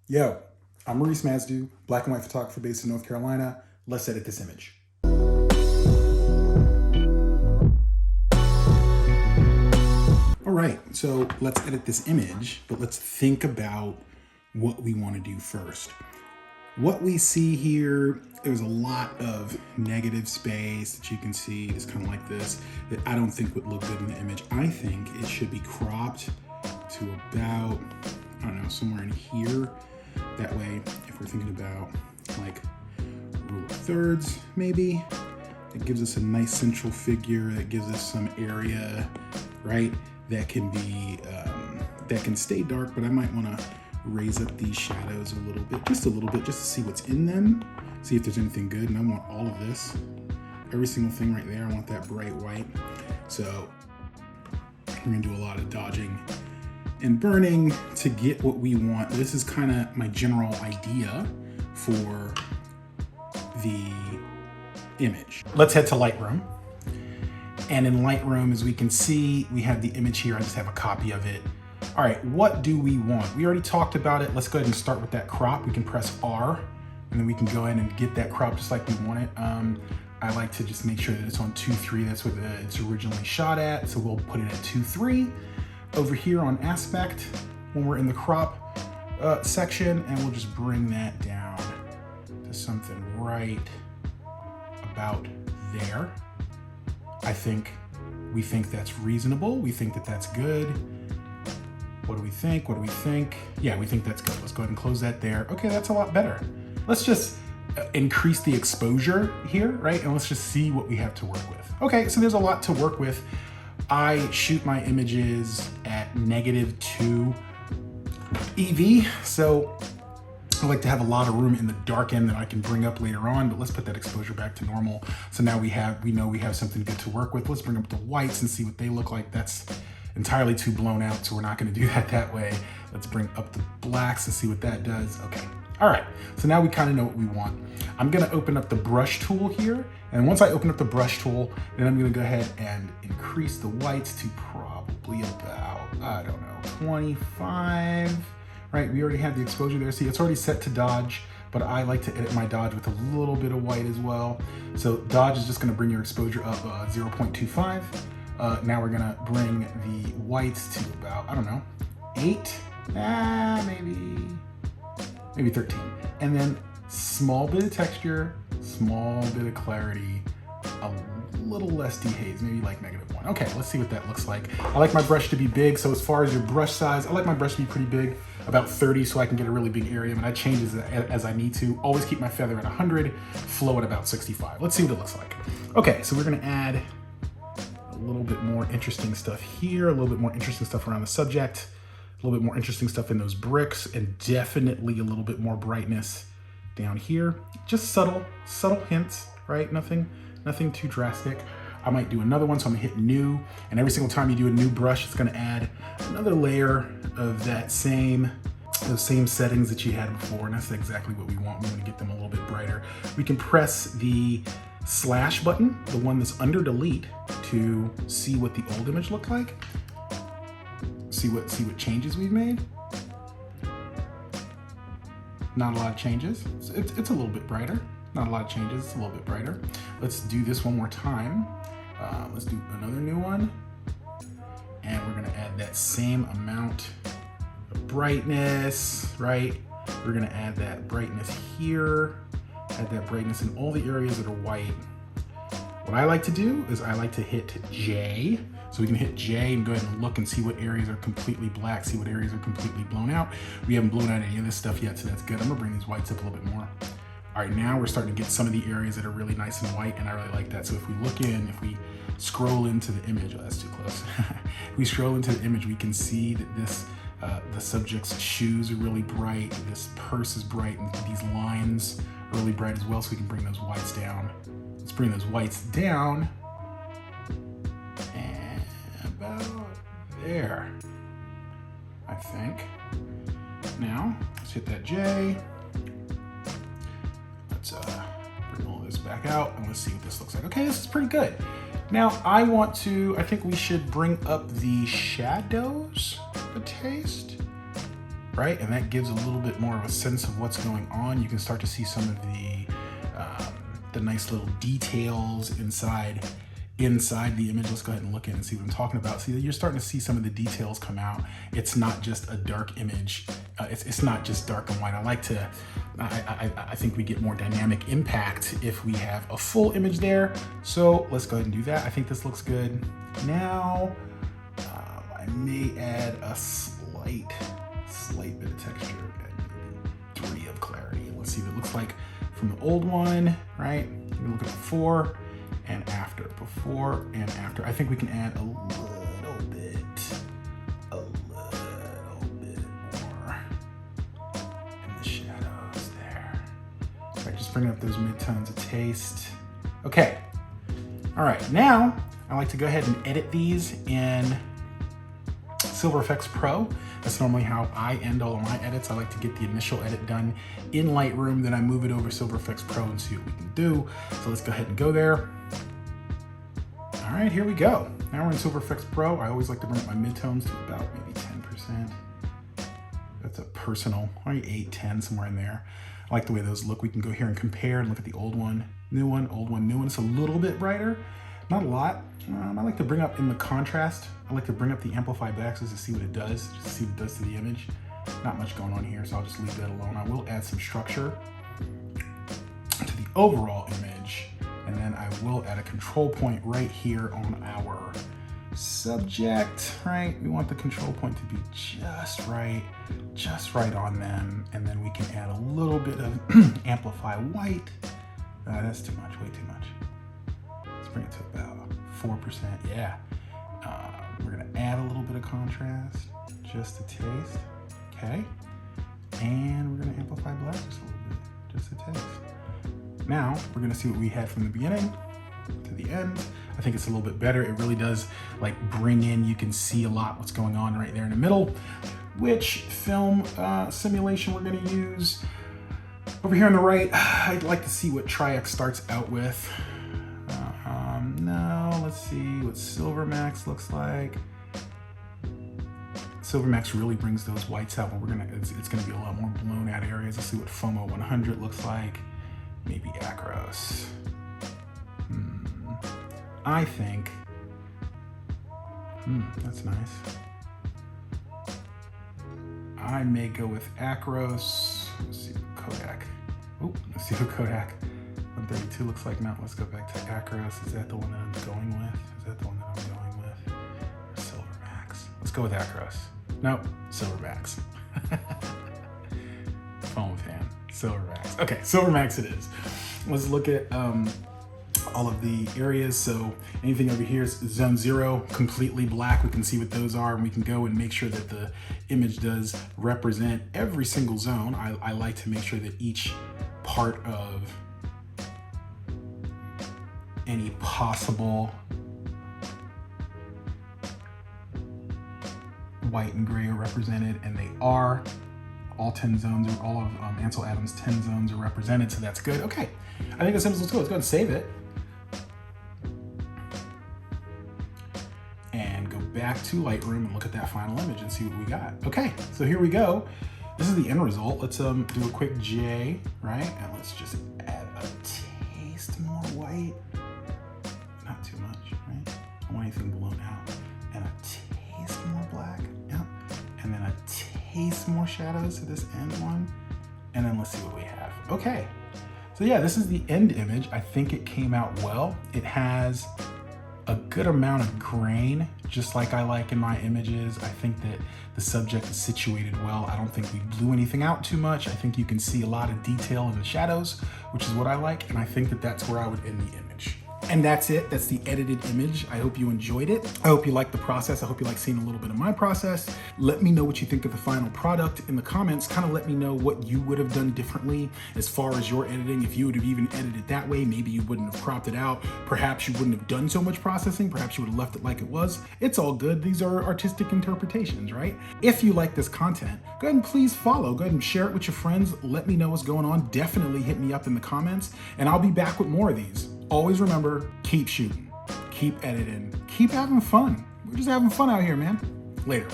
Yo, I'm Maurice Masdu, black and white photographer based in North Carolina. Let's edit this image. All right, so let's edit this image, but let's think about what we want to do first. What we see here, there's a lot of negative space that you can see, just kind of like this, that I don't think would look good in the image. I think it should be cropped to about, I don't know, somewhere in here. That way, if we're thinking about like rule of thirds, maybe, it gives us a nice central figure that gives us some area, right? That can be, that can stay dark, but I might want to raise up these shadows a little bit, just to see what's in them, see if there's anything good. And I want all of this, every single thing right there. I want that bright white. So we're gonna do a lot of dodging and burning to get what we want. This is kind of my general idea for the image. Let's head to Lightroom. And in Lightroom, as we can see, we have the image here. I just have a copy of it. All right, what do we want? We already talked about it. Let's go ahead and start with that crop. We can press R, and then we can go ahead and get that crop just like we want it. I like to just make sure that it's on 2:3. That's what it's originally shot at. So we'll put it at 2:3. Over here on aspect, when we're in the crop section, and we'll just bring that down to something right about there. We think that's reasonable. We think that that's good. What do we think? What do we think? Yeah, we think that's good. Let's go ahead and close that there. Okay, that's a lot better. Let's just increase the exposure here, right? And let's just see what we have to work with. Okay, so there's a lot to work with. I shoot my images at -2 EV, so I like to have a lot of room in the dark end that I can bring up later on, but let's put that exposure back to normal. So now we know we have something good to work with. Let's bring up the whites and see what they look like. That's entirely too blown out, so we're not gonna do that way. Let's bring up the blacks and see what that does. Okay, all right, so now we kind of know what we want. I'm gonna open up the brush tool here, and once I open up the brush tool, then I'm gonna go ahead and increase the whites to probably about, I don't know, 25, right? We already have the exposure there. See, it's already set to dodge, but I like to edit my dodge with a little bit of white as well. So dodge is just gonna bring your exposure up 0.25. Now we're gonna bring the whites to about, I don't know, 8, maybe 13. And then small bit of texture, small bit of clarity, a little less dehaze, maybe like -1. Okay, let's see what that looks like. I like my brush to be big, so as far as your brush size, I like my brush to be pretty big, about 30, so I can get a really big area, and I change as I need to. Always keep my feather at 100, flow at about 65. Let's see what it looks like. Okay, so we're gonna add a little bit more interesting stuff here, a little bit more interesting stuff around the subject, a little bit more interesting stuff in those bricks, and definitely a little bit more brightness down here. Just subtle hints, right? Nothing too drastic. I might do another one, so I'm gonna hit new, and every single time you do a new brush, it's gonna add another layer of those same settings that you had before, and that's exactly what we want. We want to get them a little bit brighter. We can press the slash button, the one that's under delete, to see what the old image looked like. See what changes we've made. Not a lot of changes. It's a little bit brighter. Not a lot of changes, it's a little bit brighter. Let's do this one more time. Let's do another new one. And we're gonna add that same amount of brightness, right? We're gonna add that brightness here, add that brightness in all the areas that are white. What I like to do is I like to hit J. So we can hit J and go ahead and look and see what areas are completely black, see what areas are completely blown out. We haven't blown out any of this stuff yet, so that's good. I'm gonna bring these whites up a little bit more. All right, now we're starting to get some of the areas that are really nice and white, and I really like that. So if we look in, if we scroll into the image, oh, that's too close. If we scroll into the image, we can see that the subject's shoes are really bright, this purse is bright, and these lines are really bright as well, so we can bring those whites down. Let's bring those whites down, and about there, I think. Now, let's hit that J. Let's bring all this back out, and let's see what this looks like. Okay, this is pretty good. Now I think we should bring up the shadows a taste. right? And that gives a little bit more of a sense of what's going on. You can start to see some of the nice little details inside the image. Let's go ahead and look in and see what I'm talking about. See, you're starting to see some of the details come out. It's not just a dark image. It's not just dark and white. I think we get more dynamic impact if we have a full image there. So let's go ahead and do that. I think this looks good. Now, I may add a slight bit of texture and maybe 3 of clarity. Let's see what it looks like from the old one, right? We look at before and after, before and after. I think we can add a little bit more in the shadows there. All right, just bringing up those midtones a taste. Okay, all right, now I like to go ahead and edit these in Silver EFEX Pro. That's normally how I end all of my edits. I like to get the initial edit done in Lightroom, then I move it over Silver EFEX Pro and see what we can do. So let's go ahead and go there. All right, here we go. Now we're in Silver EFEX Pro. I always like to bring up my midtones to about maybe 10%. That's a personal, maybe 8, 10, somewhere in there. I like the way those look. We can go here and compare and look at the old one, new one, old one, new one. It's a little bit brighter, not a lot. I like to bring up in the contrast. I like to bring up the amplify axis to see what it does, just to see what it does to the image. Not much going on here, so I'll just leave that alone. I will add some structure to the overall image, and then I will add a control point right here on our subject, right? We want the control point to be just right on them, and then we can add a little bit of amplify white. That's too much, way too much. Let's bring it to about 4%, yeah. We're gonna add a little bit of contrast, just a taste, okay? And we're gonna amplify black just a little bit, just a taste. Now, we're gonna see what we had from the beginning to the end. I think it's a little bit better. It really does like bring in, you can see a lot what's going on right there in the middle. Which film simulation we're gonna use. Over here on the right, I'd like to see what Tri-X starts out with. No, let's see what Silver Max looks like. Silver Max really brings those whites out, but it's gonna be a lot more blown out areas. Let's see what FOMO 100 looks like. Maybe Acros. I think, that's nice. I may go with Acros. Let's see what Kodak. Let's see what Kodak 132 looks like. Now let's go back to Acros. Is that the one that I'm going with? Is that the one that I'm going with? Or Silver Max? Let's go with Acros. Nope, Silver Max. Phone fan, Silver Max. Okay, Silver Max it is. Let's look at all of the areas. So anything over here is zone 0, completely black. We can see what those are, and we can go and make sure that the image does represent every single zone. I like to make sure that each part of any possible white and gray are represented, and they are. All 10 zones, or all of Ansel Adams' 10 zones are represented, so that's good. Okay, I think that's simple. Let's go ahead and save it. And go back to Lightroom and look at that final image and see what we got. Okay, so here we go. This is the end result. Let's do a quick J, right? And let's just add a taste more white. Not too much, right? I don't want anything blown out. And a taste more black, yeah. And then a taste more shadows to this end one. And then let's see what we have. Okay, so yeah, this is the end image. I think it came out well. It has a good amount of grain, just like I like in my images. I think that the subject is situated well. I don't think we blew anything out too much. I think you can see a lot of detail in the shadows, which is what I like. And I think that that's where I would end the image. And that's it. That's the edited image. I hope you enjoyed it. I hope you liked the process. I hope you like seeing a little bit of my process. Let me know what you think of the final product in the comments. Kind of let me know what you would have done differently as far as your editing. If you would have even edited that way, maybe you wouldn't have cropped it out. Perhaps you wouldn't have done so much processing. Perhaps you would have left it like it was. It's all good. These are artistic interpretations, right? If you like this content, go ahead and please follow. Go ahead and share it with your friends. Let me know what's going on. Definitely hit me up in the comments, and I'll be back with more of these. Always remember, keep shooting, keep editing, keep having fun. We're just having fun out here, man. Later.